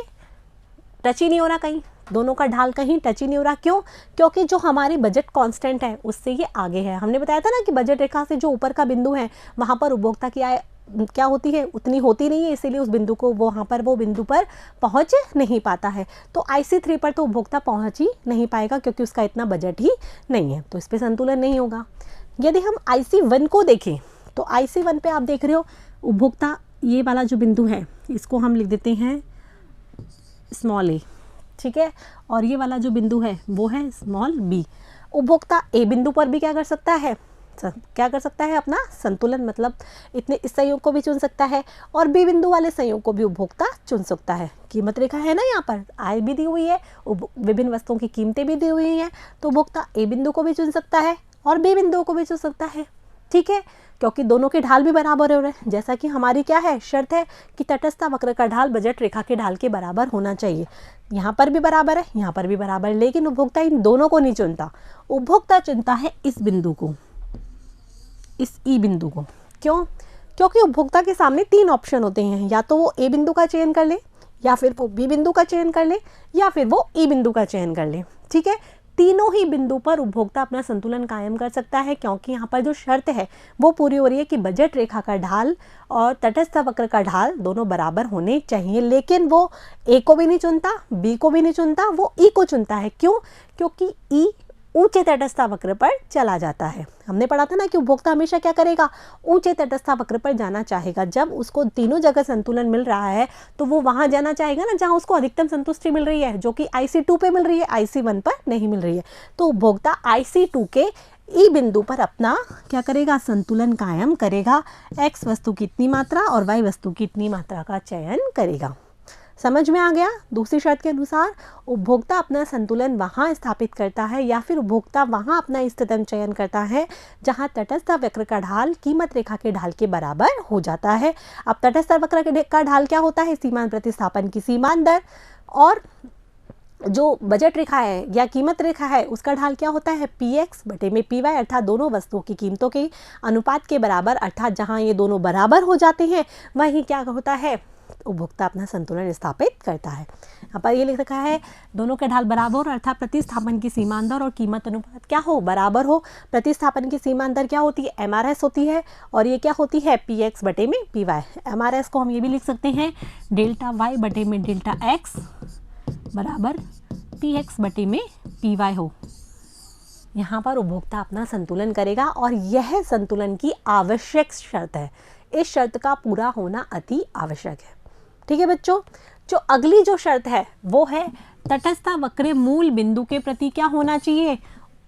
टच ही नहीं हो रहा, कहीं दोनों का ढाल कहीं टच ही नहीं हो रहा। क्यों? क्योंकि जो हमारी बजट कांस्टेंट है उससे ये आगे है। हमने बताया था ना कि बजट रेखा से जो ऊपर का बिंदु है वहाँ पर उपभोक्ता की आय क्या होती है, उतनी होती नहीं है, इसीलिए उस बिंदु को वहाँ पर वो बिंदु पर पहुँच नहीं पाता है। तो IC3 पर तो उपभोक्ता पहुँच ही नहीं पाएगा क्योंकि उसका इतना बजट ही नहीं है, तो इस पर संतुलन नहीं होगा। यदि हम IC1 को देखें तो IC1 पे आप देख रहे हो उपभोक्ता, ये वाला जो बिंदु है इसको हम लिख देते हैं स्मॉल a, ठीक है, और ये वाला जो बिंदु है वो है स्मॉल b। उपभोक्ता A बिंदु पर भी क्या कर सकता है, अपना संतुलन, मतलब इतने इस संयोग को भी चुन सकता है और B बिंदु वाले संयोग को भी उपभोक्ता चुन सकता है। कीमत रेखा है ना, यहाँ पर आय भी दी हुई है, विभिन्न वस्तुओं की कीमतें भी दी हुई हैं, तो उपभोक्ता A बिंदु को भी चुन सकता है और B बिंदु को भी चुन सकता है। ठीक है, क्योंकि दोनों के ढाल भी बराबर हो रहे हैं, जैसा कि हमारी क्या है शर्त है कि तटस्थ वक्र का ढाल बजट रेखा के ढाल के बराबर होना चाहिए। यहाँ पर भी बराबर है, यहाँ पर भी बराबर है, लेकिन उपभोक्ता इन दोनों को नहीं चुनता, उपभोक्ता चुनता है इस बिंदु को, इस ई बिंदु को। क्यों? क्योंकि उपभोक्ता के सामने तीन ऑप्शन होते हैं, या तो वो A बिंदु का चयन कर ले, या फिर वो B बिंदु का चयन कर ले, या फिर वो E बिंदु का चयन कर ले। ठीक है, तीनों ही बिंदु पर उपभोक्ता अपना संतुलन कायम कर सकता है, क्योंकि यहाँ पर जो शर्त है वो पूरी हो रही है कि बजट रेखा का ढाल और तटस्थ वक्र का ढाल दोनों बराबर होने चाहिए। लेकिन वो A को भी नहीं चुनता, B को भी नहीं चुनता, वो E को चुनता है। क्यों? क्योंकि E ऊंचे तटस्थ वक्र पर चला जाता है। हमने पढ़ा था ना कि उपभोक्ता हमेशा क्या करेगा, ऊंचे तटस्थ वक्र पर जाना चाहेगा। जब उसको तीनों जगह संतुलन मिल रहा है तो वो वहां जाना चाहेगा ना जहां उसको अधिकतम संतुष्टि मिल रही है, जो कि IC2 पे मिल रही है, IC1 पर नहीं मिल रही है। तो उपभोक्ता IC2 के ई बिंदु पर अपना क्या करेगा, संतुलन कायम करेगा। X वस्तु की इतनी मात्रा और Y वस्तु की इतनी मात्रा का चयन करेगा। समझ में आ गया? दूसरी शर्त के अनुसार उपभोक्ता अपना संतुलन वहाँ स्थापित करता है, या फिर उपभोक्ता वहाँ अपना इष्टतम चयन करता है जहाँ तटस्थ वक्र का ढाल कीमत रेखा के ढाल के बराबर हो जाता है। अब तटस्थ वक्र का ढाल क्या होता है, सीमांत प्रतिस्थापन की सीमांत दर, और जो बजट रेखा है या कीमत रेखा है उसका ढाल क्या होता है, PX बटे में PY, अर्थात दोनों वस्तुओं की कीमतों के अनुपात के बराबर। अर्थात जहाँ ये दोनों बराबर हो जाते हैं वहीं क्या होता है, उपभोक्ता अपना संतुलन स्थापित करता है। यहाँ पर ये लिख रखा है दोनों के ढाल बराबर, अर्थात प्रतिस्थापन की सीमांत दर और कीमत अनुपात क्या हो, बराबर हो। प्रतिस्थापन की सीमांत दर क्या होती है, MRS होती है, और ये क्या होती है, PX बटे में PY। MRS को हम ये भी लिख सकते हैं डेल्टा Y बटे में डेल्टा X बराबर PX बटे में PY हो। यहाँ पर उपभोक्ता अपना संतुलन करेगा और यह संतुलन की आवश्यक शर्त है। इस शर्त का पूरा होना अति आवश्यक है। ठीक है बच्चों, जो अगली जो शर्त है वो है तटस्थ वक्र मूल बिंदु के प्रति क्या होना चाहिए,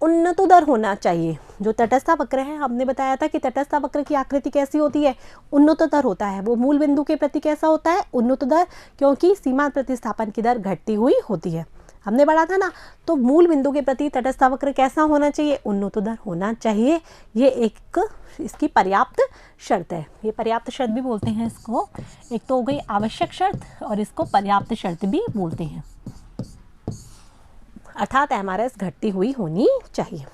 उन्नतोदर होना चाहिए। जो तटस्थ वक्र है, हमने बताया था कि तटस्थ वक्र की आकृति कैसी होती है, उन्नतोदर होता है। वो मूल बिंदु के प्रति कैसा होता है, उन्नतोदर, क्योंकि सीमांत प्रतिस्थापन की दर घटती हुई होती है। हमने पढ़ा था ना, तो मूल बिंदु के प्रति तटस्थ वक्र कैसा होना चाहिए, उन्नतोदर होना चाहिए। ये एक इसकी पर्याप्त शर्त है। ये पर्याप्त शर्त भी बोलते हैं इसको, एक तो हो गई आवश्यक शर्त और इसको पर्याप्त शर्त भी बोलते हैं। अर्थात MRS घटती हुई होनी चाहिए।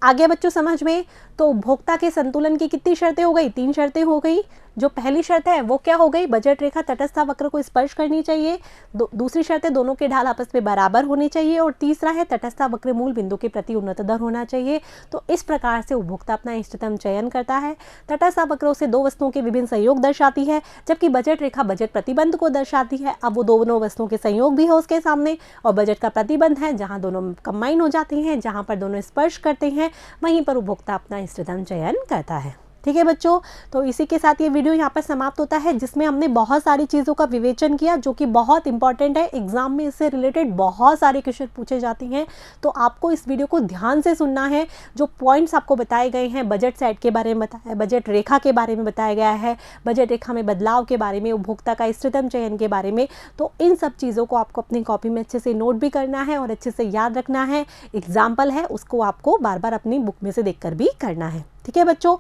आगे बच्चों समझ में, तो उपभोक्ता के संतुलन की कितनी शर्तें हो गई, 3 शर्तें हो गई। जो पहली शर्त है वो क्या हो गई, बजट रेखा तटस्थ वक्र को स्पर्श करनी चाहिए। दूसरी शर्त है दोनों के ढाल आपस में बराबर होने चाहिए, और तीसरा है तटस्थ वक्र मूल बिंदु के प्रति उन्नतोदर होना चाहिए। तो इस प्रकार से उपभोक्ता अपना इष्टतम चयन करता है। तटस्थ वक्रों से दो वस्तुओं के विभिन्न संयोग दर्शाती है, जबकि बजट रेखा बजट प्रतिबंध को दर्शाती है। अब वो दोनों वस्तुओं के संयोग भी है उसके सामने, और बजट का प्रतिबंध है जहाँ दोनों कंबाइन हो जाती हैं, जहाँ पर दोनों स्पर्श करते हैं, वहीं पर उपभोक्ता अपना इष्टतम चयन करता है। ठीक है बच्चों, तो इसी के साथ ये वीडियो यहाँ पर समाप्त होता है, जिसमें हमने बहुत सारी चीज़ों का विवेचन किया जो कि बहुत इंपॉर्टेंट है। एग्जाम में इससे रिलेटेड बहुत सारे क्वेश्चन पूछे जाते हैं, तो आपको इस वीडियो को ध्यान से सुनना है। जो पॉइंट्स आपको बताए गए हैं, बजट सेट के बारे में बताया है, बजट रेखा के बारे में बताया गया है, बजट रेखा में बदलाव के बारे में, उपभोक्ता का इष्टतम चयन के बारे में, तो इन सब चीज़ों को आपको अपनी कॉपी में अच्छे से नोट भी करना है और अच्छे से याद रखना है। एग्जाम्पल है उसको आपको बार बार अपनी बुक में से देखकर भी करना है। ठीक है बच्चों।